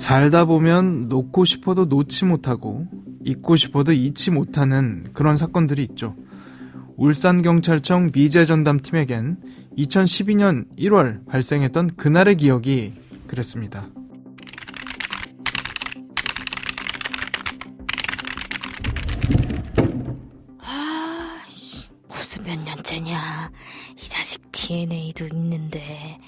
살다 보면 놓고 싶어도 놓지 못하고 잊고 싶어도 잊지 못하는 그런 사건들이 있죠. 울산경찰청 미제전담팀에겐 2012년 1월 발생했던 그날의 기억이 그랬습니다. 벌써 몇 년째냐. 이 자식 DNA도 있는데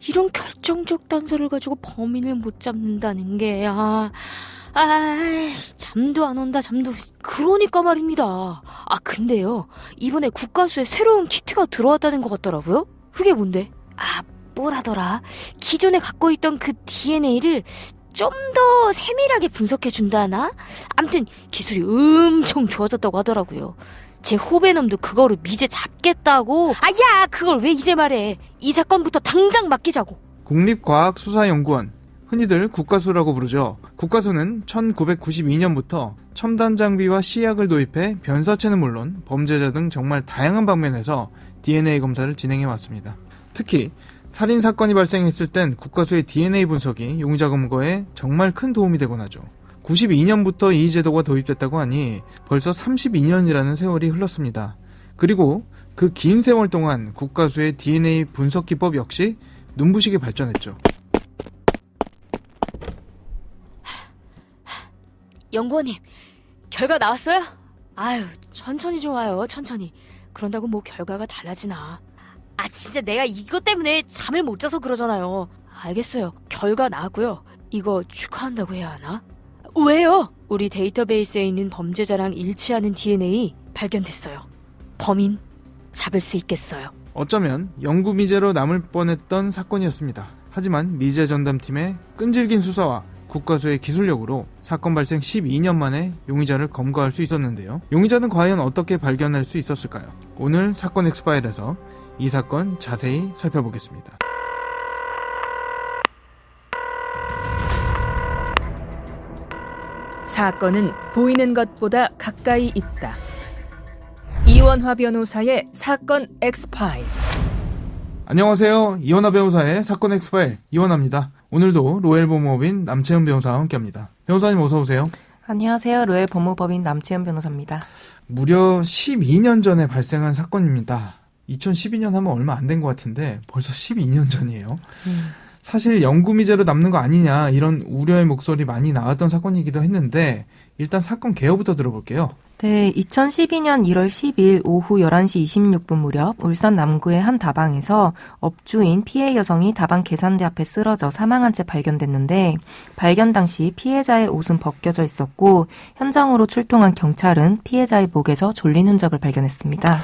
이런 결정적 단서를 가지고 범인을 못 잡는다는 게 잠도 안 온다. 잠도. 그러니까 말입니다. 근데요, 이번에 국가수에 새로운 키트가 들어왔다는 것 같더라고요. 그게 뭔데? 뭐라더라. 기존에 갖고 있던 그 DNA를 좀 더 세밀하게 분석해준다나? 암튼 기술이 엄청 좋아졌다고 하더라고요. 제 후배놈도 그거를 미제 잡겠다고. 야, 그걸 왜 이제 말해. 이 사건부터 당장 맡기자고. 국립과학수사연구원, 흔히들 국가수라고 부르죠. 국가수는 1992년부터 첨단 장비와 시약을 도입해 변사체는 물론 범죄자 등 정말 다양한 방면에서 DNA 검사를 진행해왔습니다. 특히 살인사건이 발생했을 땐 국가수의 DNA 분석이 용의자 검거에 정말 큰 도움이 되곤 하죠. 92년부터 이 제도가 도입됐다고 하니 벌써 32년이라는 세월이 흘렀습니다. 그리고 그 긴 세월 동안 국가수의 DNA 분석 기법 역시 눈부시게 발전했죠. 연구원님, 결과 나왔어요? 천천히 좀 와요, 천천히. 그런다고 뭐 결과가 달라지나. 진짜 내가 이것 때문에 잠을 못 자서 그러잖아요. 알겠어요. 결과 나왔고요. 이거 축하한다고 해야 하나? 왜요? 우리 데이터베이스에 있는 범죄자랑 일치하는 DNA 발견됐어요. 범인 잡을 수 있겠어요. 어쩌면 영구 미제로 남을 뻔했던 사건이었습니다. 하지만 미제 전담팀의 끈질긴 수사와 국가수의 기술력으로 사건 발생 12년 만에 용의자를 검거할 수 있었는데요. 용의자는 과연 어떻게 발견할 수 있었을까요? 오늘 사건 엑스파일에서 이 사건 자세히 살펴보겠습니다. 사건은 보이는 것보다 가까이 있다. 이원화 변호사의 사건 엑스파일. 안녕하세요. 이원화 변호사의 사건 엑스파일 이원화입니다. 오늘도 로엘 법무법인 남채은 변호사와 함께합니다. 변호사님 어서 오세요. 안녕하세요. 로엘 법무법인 남채은 변호사입니다. 무려 12년 전에 발생한 사건입니다. 2012년 하면 얼마 안 된 것 같은데 벌써 12년 전이에요. 사실 영구미제로 남는 거 아니냐 이런 우려의 목소리 많이 나왔던 사건이기도 했는데 일단 사건 개요부터 들어볼게요. 네, 2012년 1월 10일 오후 11시 26분 무렵 울산 남구의 한 다방에서 업주인 피해 여성이 다방 계산대 앞에 쓰러져 사망한 채 발견됐는데 발견 당시 피해자의 옷은 벗겨져 있었고 현장으로 출동한 경찰은 피해자의 목에서 졸린 흔적을 발견했습니다.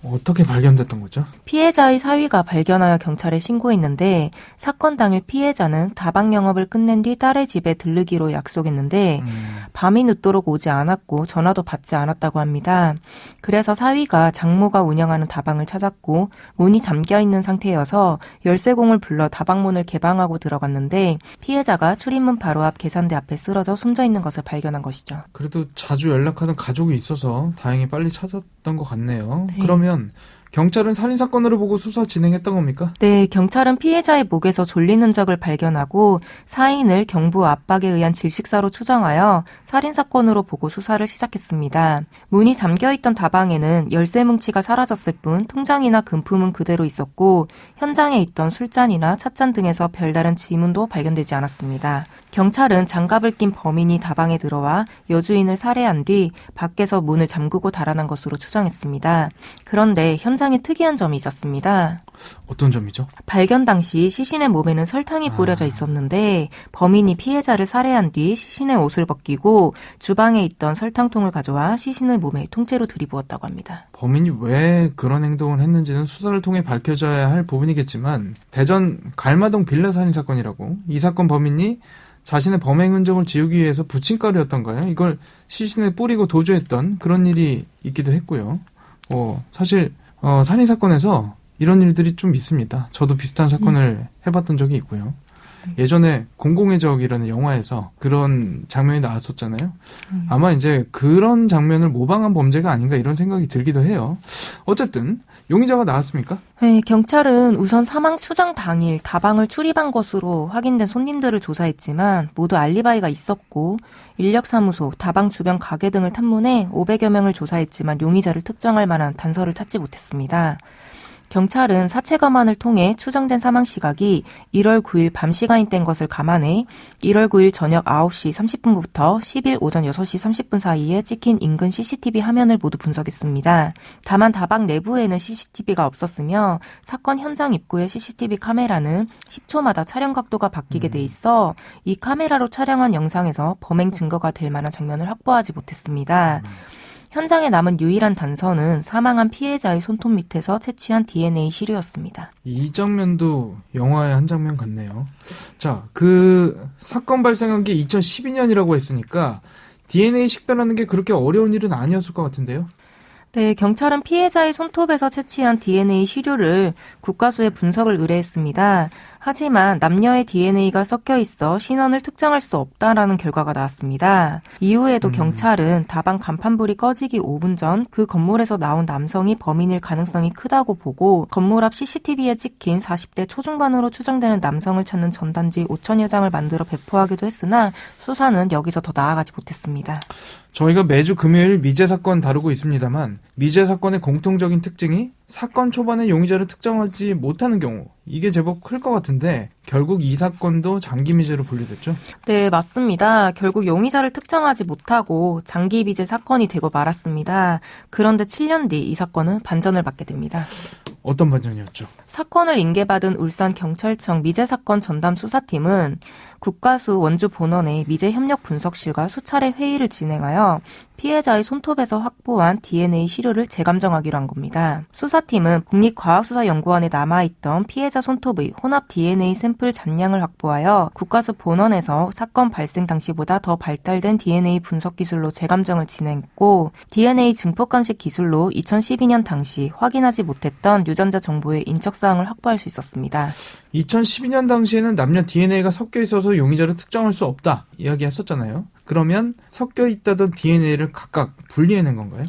어떻게 발견됐던 거죠? 피해자의 사위가 발견하여 경찰에 신고했는데 사건 당일 피해자는 다방 영업을 끝낸 뒤 딸의 집에 들르기로 약속했는데 밤이 늦도록 오지 않았고 전화도 받지 않았다고 합니다. 그래서 사위가 장모가 운영하는 다방을 찾았고 문이 잠겨있는 상태여서 열쇠공을 불러 다방문을 개방하고 들어갔는데 피해자가 출입문 바로 앞 계산대 앞에 쓰러져 숨져있는 것을 발견한 것이죠. 그래도 자주 연락하는 가족이 있어서 다행히 빨리 찾았던 것 같네요. 네. 그러면 경찰은 살인사건으로 보고 수사 진행했던 겁니까? 네, 경찰은 피해자의 목에서 졸린 흔적을 발견하고 사인을 경부 압박에 의한 질식사로 추정하여 살인사건으로 보고 수사를 시작했습니다. 문이 잠겨있던 다방에는 열쇠 뭉치가 사라졌을 뿐 통장이나 금품은 그대로 있었고 현장에 있던 술잔이나 찻잔 등에서 별다른 지문도 발견되지 않았습니다. 경찰은 장갑을 낀 범인이 다방에 들어와 여주인을 살해한 뒤 밖에서 문을 잠그고 달아난 것으로 추정했습니다. 그런데 현장에 특이한 점이 있었습니다. 어떤 점이죠? 발견 당시 시신의 몸에는 설탕이 뿌려져 있었는데 범인이 피해자를 살해한 뒤 시신의 옷을 벗기고 주방에 있던 설탕통을 가져와 시신의 몸에 통째로 들이부었다고 합니다. 범인이 왜 그런 행동을 했는지는 수사를 통해 밝혀져야 할 부분이겠지만 대전 갈마동 빌라 살인 사건이라고 이 사건 범인이 자신의 범행 흔적을 지우기 위해서 부침가루였던가요? 이걸 시신에 뿌리고 도주했던 그런 일이 있기도 했고요. 사실 살인사건에서 이런 일들이 좀 있습니다. 저도 비슷한 사건을 해봤던 적이 있고요. 예전에 공공의 적이라는 영화에서 그런 장면이 나왔었잖아요. 아마 이제 그런 장면을 모방한 범죄가 아닌가 이런 생각이 들기도 해요. 어쨌든 용의자가 나왔습니까? 네, 경찰은 우선 사망 추정 당일 다방을 출입한 것으로 확인된 손님들을 조사했지만 모두 알리바이가 있었고 인력사무소, 다방 주변 가게 등을 탐문해 500여 명을 조사했지만 용의자를 특정할 만한 단서를 찾지 못했습니다. 경찰은 사체 검안을 통해 추정된 사망 시각이 1월 9일 밤 시간이 된 것을 감안해 1월 9일 저녁 9시 30분부터 10일 오전 6시 30분 사이에 찍힌 인근 CCTV 화면을 모두 분석했습니다. 다만 다방 내부에는 CCTV가 없었으며 사건 현장 입구의 CCTV 카메라는 10초마다 촬영 각도가 바뀌게 돼 있어 이 카메라로 촬영한 영상에서 범행 증거가 될 만한 장면을 확보하지 못했습니다. 현장에 남은 유일한 단서는 사망한 피해자의 손톱 밑에서 채취한 DNA 시료였습니다. 이 장면도 영화의 한 장면 같네요. 자, 그 사건 발생한 게 2012년이라고 했으니까 DNA 식별하는 게 그렇게 어려운 일은 아니었을 것 같은데요. 네, 경찰은 피해자의 손톱에서 채취한 DNA 시료를 국과수에 분석을 의뢰했습니다. 하지만 남녀의 DNA가 섞여 있어 신원을 특정할 수 없다라는 결과가 나왔습니다. 이후에도 경찰은 다방 간판불이 꺼지기 5분 전 그 건물에서 나온 남성이 범인일 가능성이 크다고 보고 건물 앞 CCTV에 찍힌 40대 초중반으로 추정되는 남성을 찾는 전단지 5천여 장을 만들어 배포하기도 했으나 수사는 여기서 더 나아가지 못했습니다. 저희가 매주 금요일 미제 사건 다루고 있습니다만 미제 사건의 공통적인 특징이 사건 초반에 용의자를 특정하지 못하는 경우 이게 제법 클 것 같은데 결국 이 사건도 장기 미제로 분류됐죠? 네, 맞습니다. 결국 용의자를 특정하지 못하고 장기 미제 사건이 되고 말았습니다. 그런데 7년 뒤 이 사건은 반전을 맞게 됩니다. 어떤 반전이었죠? 사건을 인계받은 울산경찰청 미제사건 전담 수사팀은 국과수 원주 본원의 미제협력분석실과 수차례 회의를 진행하여 피해자의 손톱에서 확보한 DNA 시료를 재감정하기로 한 겁니다. 수사팀은 국립과학수사연구원에 남아있던 피해자 손톱의 혼합 DNA 샘플 잔량을 확보하여 국과수 본원에서 사건 발생 당시보다 더 발달된 DNA 분석 기술로 재감정을 진행했고 DNA 증폭감식 기술로 2012년 당시 확인하지 못했던 유전자 정보의 인적사항을 확보할 수 있었습니다. 2012년 당시에는 남녀 DNA가 섞여 있어서 용의자를 특정할 수 없다 이야기했었잖아요. 그러면 섞여 있다던 DNA를 각각 분리해낸 건가요?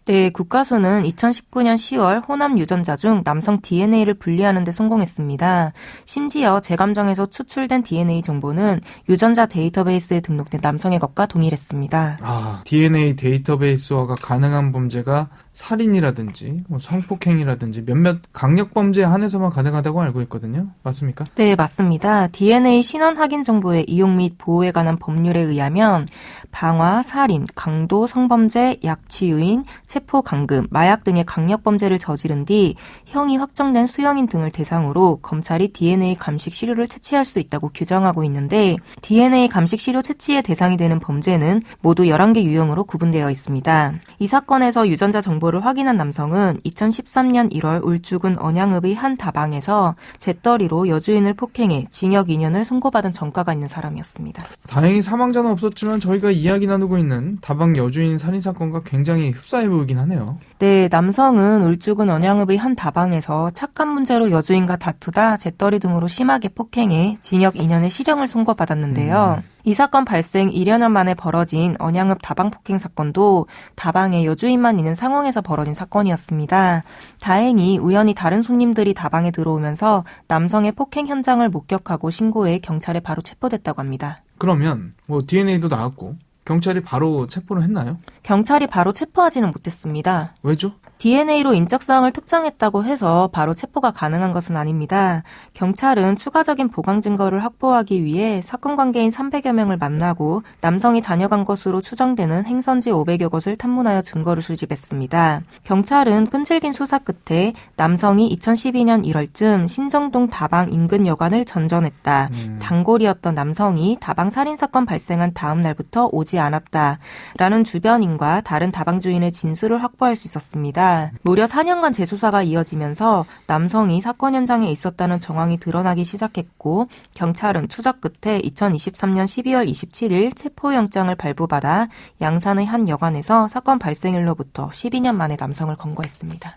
네, 국과수는 2019년 10월 호남 유전자 중 남성 DNA를 분리하는 데 성공했습니다. 심지어 재감정에서 추출된 DNA 정보는 유전자 데이터베이스에 등록된 남성의 것과 동일했습니다. DNA 데이터베이스화가 가능한 범죄가 살인이라든지 성폭행이라든지 몇몇 강력범죄에 한해서만 가능하다고 알고 있거든요. 맞습니까? 네, 맞습니다. DNA 신원 확인 정보의 이용 및 보호에 관한 법률에 의하면 방화, 살인, 강도, 성범죄, 약취유인, 체포, 감금, 마약 등의 강력범죄를 저지른 뒤 형이 확정된 수형인 등을 대상으로 검찰이 DNA 감식 시료를 채취할 수 있다고 규정하고 있는데 DNA 감식 시료 채취의 대상이 되는 범죄는 모두 11개 유형으로 구분되어 있습니다. 이 사건에서 유전자 정보를 확인한 남성은 2013년 1월 울주군 언양읍의 한 다방에서 잿더리로 여주인을 폭행해 징역 2년을 선고받은 전과가 있는 사람이었습니다. 다행히 사망자는 없었지만 저희가 이야기 나누고 있는 다방 여주인 살인사건과 굉장히 흡사해 보이긴 하네요. 네, 남성은 울주군 언양읍의 한 다방에서 착각 문제로 여주인과 다투다 잿더리 등으로 심하게 폭행해 징역 2년의 실형을 선고받았는데요. 이 사건 발생 1여년 만에 벌어진 언양읍 다방 폭행 사건도 다방에 여주인만 있는 상황에서 벌어진 사건이었습니다. 다행히 우연히 다른 손님들이 다방에 들어오면서 남성의 폭행 현장을 목격하고 신고해 경찰에 바로 체포됐다고 합니다. 그러면 DNA도 나왔고 경찰이 바로 체포를 했나요? 경찰이 바로 체포하지는 못했습니다. 왜죠? DNA로 인적사항을 특정했다고 해서 바로 체포가 가능한 것은 아닙니다. 경찰은 추가적인 보강 증거를 확보하기 위해 사건 관계인 300여 명을 만나고 남성이 다녀간 것으로 추정되는 행선지 500여 곳을 탐문하여 증거를 수집했습니다. 경찰은 끈질긴 수사 끝에 남성이 2012년 1월쯤 신정동 다방 인근 여관을 전전했다. 단골이었던 남성이 다방 살인사건 발생한 다음 날부터 오지 않았다라는 주변인과 다른 다방 주인의 진술을 확보할 수 있었습니다. 무려 4년간 재수사가 이어지면서 남성이 사건 현장에 있었다는 정황이 드러나기 시작했고 경찰은 추적 끝에 2023년 12월 27일 체포영장을 발부받아 양산의 한 여관에서 사건 발생일로부터 12년 만에 남성을 검거했습니다.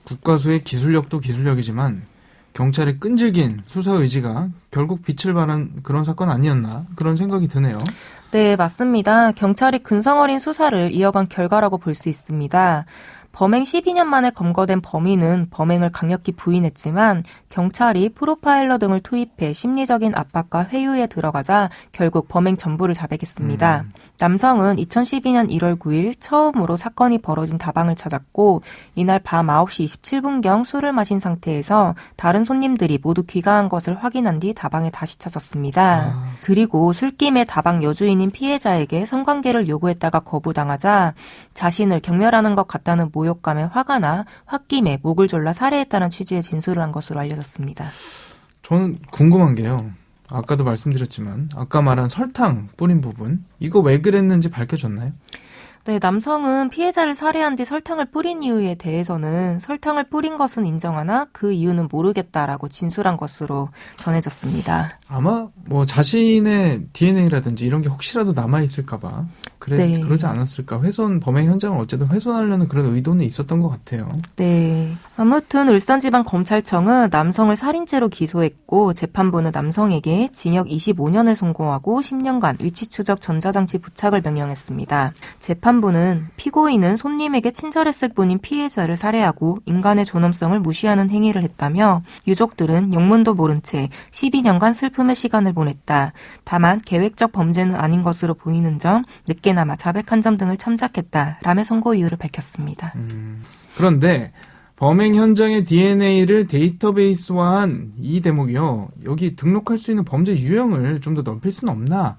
국과수의 기술력도 기술력이지만 경찰의 끈질긴 수사 의지가 결국 빛을 발한 그런 사건 아니었나 그런 생각이 드네요. 네, 맞습니다. 경찰이 근성 어린 수사를 이어간 결과라고 볼 수 있습니다. 범행 12년 만에 검거된 범인은 범행을 강력히 부인했지만 경찰이 프로파일러 등을 투입해 심리적인 압박과 회유에 들어가자 결국 범행 전부를 자백했습니다. 남성은 2012년 1월 9일 처음으로 사건이 벌어진 다방을 찾았고 이날 밤 9시 27분경 술을 마신 상태에서 다른 손님들이 모두 귀가한 것을 확인한 뒤 다방에 다시 찾았습니다. 그리고 술김에 다방 여주인인 피해자에게 성관계를 요구했다가 거부당하자 자신을 경멸하는 것 같다는 모욕감에 화가 나 홧김에 목을 졸라 살해했다는 취지의 진술을 한 것으로 알려졌습니다. 저는 궁금한 게요. 아까도 말씀드렸지만 아까 말한 설탕 뿌린 부분 이거 왜 그랬는지 밝혀졌나요? 네, 남성은 피해자를 살해한 뒤 설탕을 뿌린 이유에 대해서는 설탕을 뿌린 것은 인정하나 그 이유는 모르겠다라고 진술한 것으로 전해졌습니다. 아마 뭐 자신의 DNA라든지 이런 게 혹시라도 남아있을까봐 네. 그러지 않았을까. 범행 현장을 어쨌든 훼손하려는 그런 의도는 있었던 것 같아요. 네. 아무튼 울산지방검찰청은 남성을 살인죄로 기소했고 재판부는 남성에게 징역 25년을 선고하고 10년간 위치추적 전자장치 부착을 명령했습니다. 재판부는 피고인은 손님에게 친절했을 뿐인 피해자를 살해하고 인간의 존엄성을 무시하는 행위를 했다며 유족들은 영문도 모른 채 12년간 슬픔의 시간을 보냈다. 다만 계획적 범죄는 아닌 것으로 보이는 점, 늦게나마 자백한 점 등을 참작했다라며 선고 이유를 밝혔습니다. 그런데 범행 현장의 DNA를 데이터베이스화한 이 대목이요. 여기 등록할 수 있는 범죄 유형을 좀 더 넓힐 수는 없나?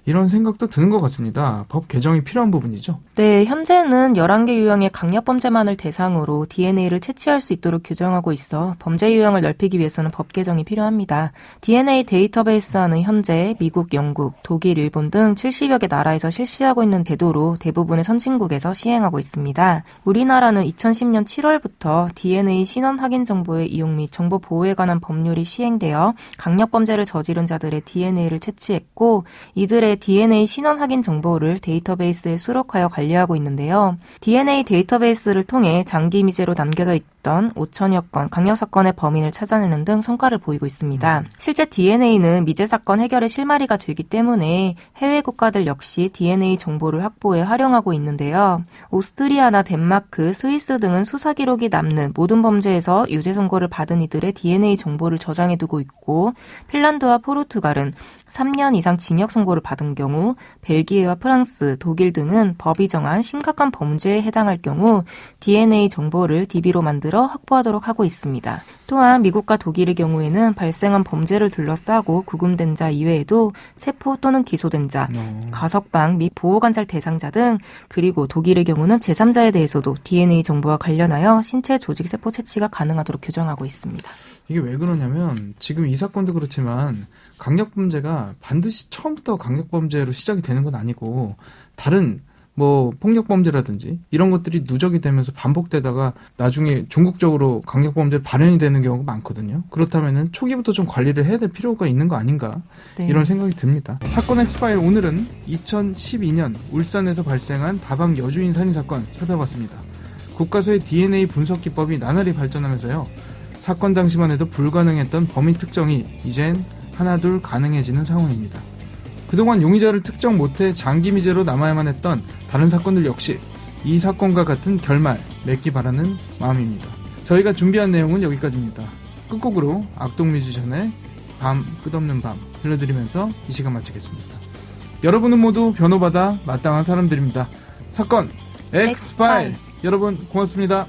이런 생각도 드는 것 같습니다. 법 개정이 필요한 부분이죠. 네, 현재는 11개 유형의 강력범죄만을 대상으로 DNA를 채취할 수 있도록 규정하고 있어 범죄 유형을 넓히기 위해서는 법 개정이 필요합니다. DNA 데이터베이스화는 현재 미국, 영국, 독일, 일본 등 70여 개 나라에서 실시하고 있는 제도로 대부분의 선진국에서 시행하고 있습니다. 우리나라는 2010년 7월부터 DNA 신원 확인 정보의 이용 및 정보 보호에 관한 법률이 시행되어 강력범죄를 저지른 자들의 DNA를 채취했고 이들의 DNA 신원 확인 정보를 데이터베이스에 수록하여 관리하고 있는데요. DNA 데이터베이스를 통해 장기 미제로 남겨져 있던 5천여 건 강력사건의 범인을 찾아내는 등 성과를 보이고 있습니다. 실제 DNA는 미제 사건 해결의 실마리가 되기 때문에 해외 국가들 역시 DNA 정보를 확보해 활용하고 있는데요. 오스트리아나 덴마크, 스위스 등은 수사 기록이 남는 모든 범죄에서 유죄 선고를 받은 이들의 DNA 정보를 저장해두고 있고 핀란드와 포르투갈은 3년 이상 징역 선고를 받은 경우 벨기에와 프랑스, 독일 등은 법이 정한 심각한 범죄에 해당할 경우 DNA 정보를 DB로 만들어 확보하도록 하고 있습니다. 또한 미국과 독일의 경우에는 발생한 범죄를 둘러싸고 구금된 자 이외에도 체포 또는 기소된 자, 가석방 및 보호관찰 대상자 등 그리고 독일의 경우는 제3자에 대해서도 DNA 정보와 관련하여 신체 조직 세포 채취가 가능하도록 규정하고 있습니다. 이게 왜 그러냐면 지금 이 사건도 그렇지만 강력범죄가 반드시 처음부터 강력범죄로 시작이 되는 건 아니고 다른 뭐 폭력범죄라든지 이런 것들이 누적이 되면서 반복되다가 나중에 종국적으로 강력범죄로 발현이 되는 경우가 많거든요. 그렇다면은 초기부터 좀 관리를 해야 될 필요가 있는 거 아닌가 네. 이런 생각이 듭니다. 사건 엑스파일 오늘은 2012년 울산에서 발생한 다방 여주인 살인 사건 살펴봤습니다. 국가수의 DNA 분석 기법이 나날이 발전하면서요. 사건 당시만 해도 불가능했던 범인 특정이 이젠 하나둘 가능해지는 상황입니다. 그동안 용의자를 특정 못해 장기 미제로 남아야만 했던 다른 사건들 역시 이 사건과 같은 결말 맺기 바라는 마음입니다. 저희가 준비한 내용은 여기까지입니다. 끝곡으로 악동뮤지션의 밤 끝없는 밤 들려드리면서 이 시간 마치겠습니다. 여러분은 모두 변호받아 마땅한 사람들입니다. 사건 엑스파일 여러분 고맙습니다.